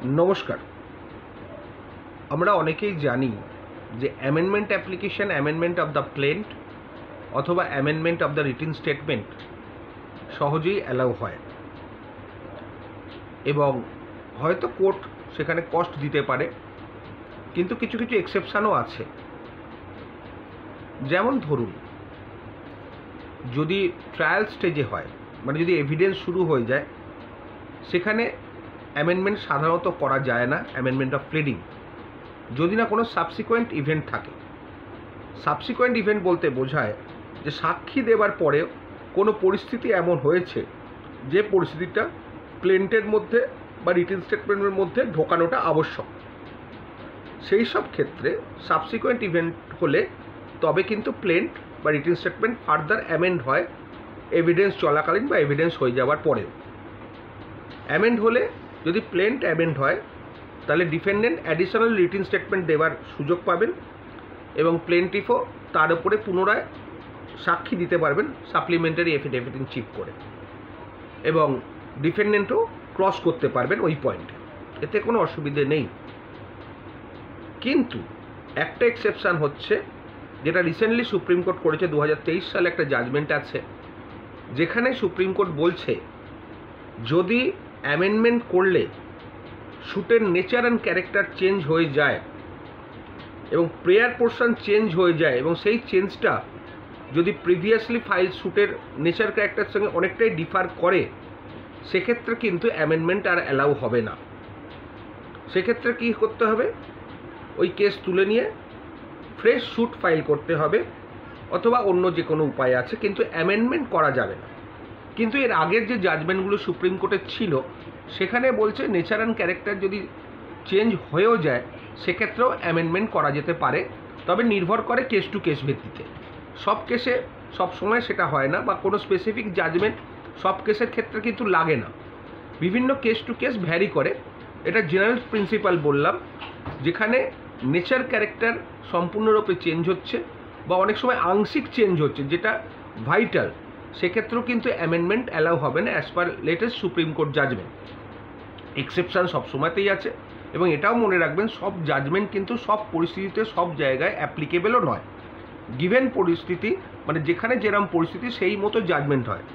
নমস্কার। আমরা অনেকেই জানি যে amendment application, amendment of the plaint অথবা amendment of the written statement সহজেই অ্যালাউ হয় এবং হয়তো কোর্ট সেখানে কস্ট দিতে পারে, কিন্তু কিছু কিছু এক্সেপশানও আছে। যেমন ধরুন, যদি ট্রায়াল স্টেজে হয়, মানে যদি এভিডেন্স শুরু হয়ে যায়, সেখানে অ্যামেন্ডমেন্ট সাধারণত করা যায় না, অ্যামেন্ডমেন্ট অফ প্লিডিং, যদি না কোনো সাবসিকুয়েন্ট ইভেন্ট থাকে। সাবসিকুয়েন্ট ইভেন্ট বলতে বোঝায় যে সাক্ষী দেওয়ার পরেও কোনো পরিস্থিতি এমন হয়েছে যে পরিস্থিতিটা প্লেন্টের মধ্যে বা রিটেন স্টেটমেন্টের মধ্যে ঢোকানোটা আবশ্যক। সেই সব ক্ষেত্রে সাবসিকুয়েন্ট ইভেন্ট হলে তবে কিন্তু প্লেন্ট বা রিটেন স্টেটমেন্ট ফার্দার অ্যামেন্ড হয়, এভিডেন্স চলাকালীন বা এভিডেন্স হয়ে যাওয়ার পরেও। অ্যামেন্ড হলে যদি প্লেন্ট অ্যামেন্ড হয়, তাহলে ডিফেন্ডেন্ট অ্যাডিশনাল রিটেন স্টেটমেন্ট দেওয়ার সুযোগ পাবেন এবং প্লেন্টিফও তার উপরে পুনরায় সাক্ষী দিতে পারবেন সাপ্লিমেন্টারি এফিডেভিট ইন চিফ করে, এবং ডিফেন্ডেন্টও ক্রস করতে পারবেন ওই পয়েন্টে, এতে কোনো অসুবিধে নেই। কিন্তু একটা এক্সেপশান হচ্ছে, যেটা রিসেন্টলি সুপ্রিম কোর্ট করেছে, 2023 সালে একটা জাজমেন্ট আছে, যেখানে সুপ্রিম কোর্ট বলছে যদি অ্যামেন্ডমেন্ট করলে শ্যুটের নেচার অ্যান্ড ক্যারেক্টার চেঞ্জ হয়ে যায় এবং প্রেয়ার পোর্শন চেঞ্জ হয়ে যায় এবং সেই চেঞ্জটা যদি প্রিভিয়াসলি ফাইল শ্যুটের নেচার ক্যারেক্টারের সঙ্গে অনেকটাই ডিফার করে, সেক্ষেত্রে কিন্তু অ্যামেন্ডমেন্ট আর অ্যালাউ হবে না। সেক্ষেত্রে কী করতে হবে, ওই কেস তুলে নিয়ে ফ্রেশ শ্যুট ফাইল করতে হবে, অথবা অন্য যে কোনো উপায় আছে, কিন্তু অ্যামেন্ডমেন্ট করা যাবে না। কিন্তু এর আগের যে জাজমেন্টগুলো সুপ্রিম কোর্টের ছিল, সেখানে বলছে নেচার অ্যান্ড ক্যারেক্টার যদি চেঞ্জ হয়েও যায়, সেক্ষেত্রেও অ্যামেন্ডমেন্ট করা যেতে পারে, তবে নির্ভর করে কেস টু কেস ভিত্তিতে। সব কেসে সব সময় সেটা হয় না, বা কোনো স্পেসিফিক জাজমেন্ট সব কেসের ক্ষেত্রে কিন্তু লাগে না, বিভিন্ন কেস টু কেস ভ্যারি করে। এটা জেনারেল প্রিন্সিপাল বললাম, যেখানে নেচার ক্যারেক্টার সম্পূর্ণরূপে চেঞ্জ হচ্ছে বা অনেক সময় আংশিক চেঞ্জ হচ্ছে, যেটা ভাইটাল, সেক্ষেত্রেও কিন্তু অ্যামেন্ডমেন্ট অ্যালাউ হবে না as per latest supreme court judgement. Exception সবসময়তেই আছে, এবং এটাও মনে রাখবেন সব জাজমেন্ট কিন্তু সব পরিস্থিতিতে সব জায়গায় অ্যাপ্লিকেবলও নয়। গিভেন পরিস্থিতি, মানে যেখানে যেরকম পরিস্থিতি সেই মতো জাজমেন্ট হয়।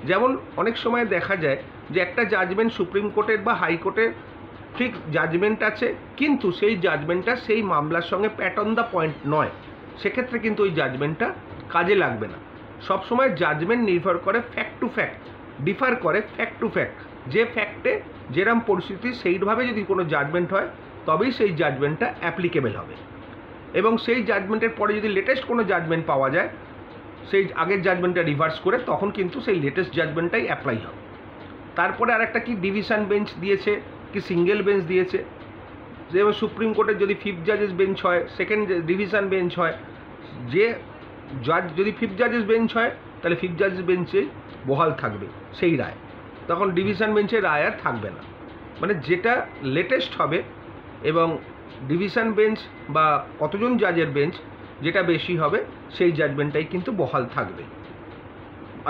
যেমন অনেক সময় দেখা যায় যে একটা জাজমেন্ট সুপ্রিম কোর্টের বা হাইকোর্টের ঠিক জাজমেন্ট আছে, কিন্তু সেই জাজমেন্টটা সেই মামলার সঙ্গে প্যাট অন দ্য পয়েন্ট নয়, সেক্ষেত্রে কিন্তু ওই জাজমেন্টটা কাজে লাগবে না। সবসময় জাজমেন্ট নির্ভর করে ফ্যাক্ট টু ফ্যাক্ট, ডিফার করে ফ্যাক্ট টু ফ্যাক্ট। যে ফ্যাক্টে যেরকম পরিস্থিতি সেইভাবে যদি কোনো জাজমেন্ট হয়, তবেই সেই জাজমেন্টটা অ্যাপ্লিকেবল হবে, এবং সেই জাজমেন্টের পরে যদি লেটেস্ট কোনো জাজমেন্ট পাওয়া যায়, সেই আগের জাজমেন্টটা রিভার্স করে, তখন কিন্তু সেই লেটেস্ট জাজমেন্টটাই অ্যাপ্লাই হবে। তারপরে আরেকটা কি ডিভিশন বেঞ্চ দিয়েছে কি সিঙ্গেল বেঞ্চ দিয়েছে, যেমন সুপ্রিম কোর্টের যদি ফিফথ জাজেস বেঞ্চ হয়, সেকেন্ড ডিভিশন বেঞ্চ হয়, যে জাজ যদি ফিফথ জাজেস বেঞ্চ হয়, তাহলে ফিফথ জাজেস বেঞ্চে বহাল থাকবে সেই রায়, তখন ডিভিশন বেঞ্চের রায় আর থাকবে না। মানে যেটা লেটেস্ট হবে এবং ডিভিশন বেঞ্চ বা কতজন জাজের বেঞ্চ যেটা বেশি হবে, সেই জাজমেন্টটাই কিন্তু বহাল থাকবে।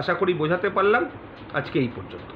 আশা করি বোঝাতে পারলাম। আজকে এই পর্যন্ত।